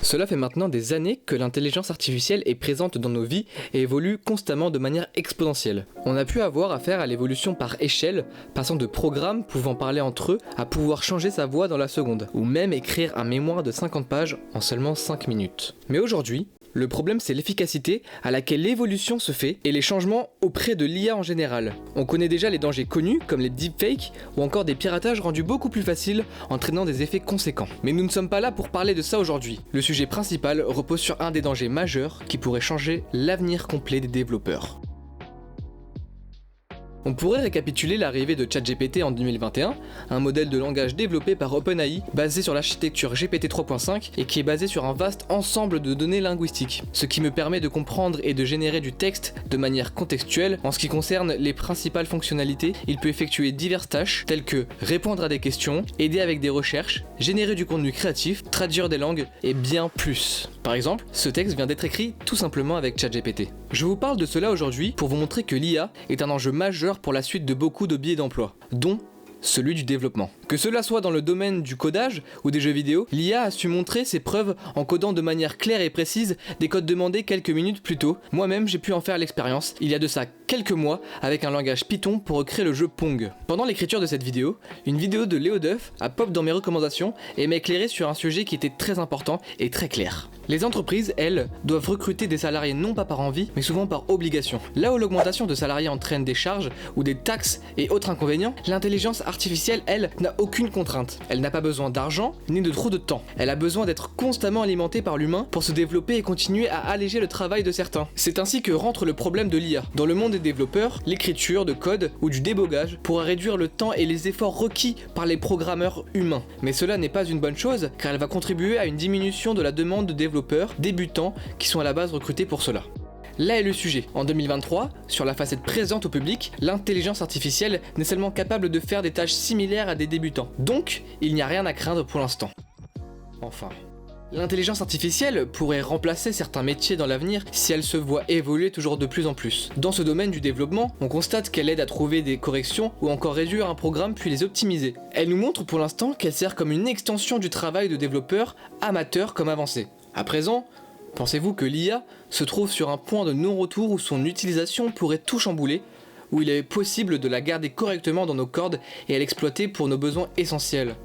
Cela fait maintenant des années que l'intelligence artificielle est présente dans nos vies et évolue constamment de manière exponentielle. On a pu avoir affaire à l'évolution par échelle, passant de programmes pouvant parler entre eux à pouvoir changer sa voix dans la seconde, ou même écrire un mémoire de 50 pages en seulement 5 minutes. Mais aujourd'hui, le problème c'est l'efficacité à laquelle l'évolution se fait et les changements auprès de l'IA en général. On connaît déjà les dangers connus comme les deepfakes ou encore des piratages rendus beaucoup plus faciles entraînant des effets conséquents. Mais nous ne sommes pas là pour parler de ça aujourd'hui. Le sujet principal repose sur un des dangers majeurs qui pourrait changer l'avenir complet des développeurs. On pourrait récapituler l'arrivée de ChatGPT en 2021, un modèle de langage développé par OpenAI basé sur l'architecture GPT 3.5 et qui est basé sur un vaste ensemble de données linguistiques, ce qui me permet de comprendre et de générer du texte de manière contextuelle. En ce qui concerne les principales fonctionnalités, il peut effectuer diverses tâches telles que répondre à des questions, aider avec des recherches, générer du contenu créatif, traduire des langues et bien plus. Par exemple, ce texte vient d'être écrit tout simplement avec ChatGPT. Je vous parle de cela aujourd'hui pour vous montrer que l'IA est un enjeu majeur pour la suite de beaucoup de biais d'emploi, dont celui du développement. Que cela soit dans le domaine du codage ou des jeux vidéo, l'IA a su montrer ses preuves en codant de manière claire et précise des codes demandés quelques minutes plus tôt. Moi-même j'ai pu en faire l'expérience, il y a de ça quelques mois, avec un langage Python pour recréer le jeu Pong. Pendant l'écriture de cette vidéo, une vidéo de Léo Duff a pop dans mes recommandations et m'a éclairé sur un sujet qui était très important et très clair. Les entreprises, elles, doivent recruter des salariés non pas par envie, mais souvent par obligation. Là où l'augmentation de salariés entraîne des charges ou des taxes et autres inconvénients, l'intelligence artificielle, elle, n'a aucune contrainte. Elle n'a pas besoin d'argent, ni de trop de temps. Elle a besoin d'être constamment alimentée par l'humain pour se développer et continuer à alléger le travail de certains. C'est ainsi que rentre le problème de l'IA. Dans le monde des développeurs, l'écriture de code ou du débogage pourra réduire le temps et les efforts requis par les programmeurs humains. Mais cela n'est pas une bonne chose, car elle va contribuer à une diminution de la demande de développeurs débutants qui sont à la base recrutés pour cela. Là est le sujet. En 2023, sur la facette présente au public, l'intelligence artificielle n'est seulement capable de faire des tâches similaires à des débutants. Donc, il n'y a rien à craindre pour l'instant. Enfin. L'intelligence artificielle pourrait remplacer certains métiers dans l'avenir si elle se voit évoluer toujours de plus en plus. Dans ce domaine du développement, on constate qu'elle aide à trouver des corrections ou encore réduire un programme puis les optimiser. Elle nous montre pour l'instant qu'elle sert comme une extension du travail de développeurs, amateurs comme avancés. À présent, pensez-vous que l'IA se trouve sur un point de non-retour où son utilisation pourrait tout chambouler, où il est possible de la garder correctement dans nos cordes et à l'exploiter pour nos besoins essentiels ?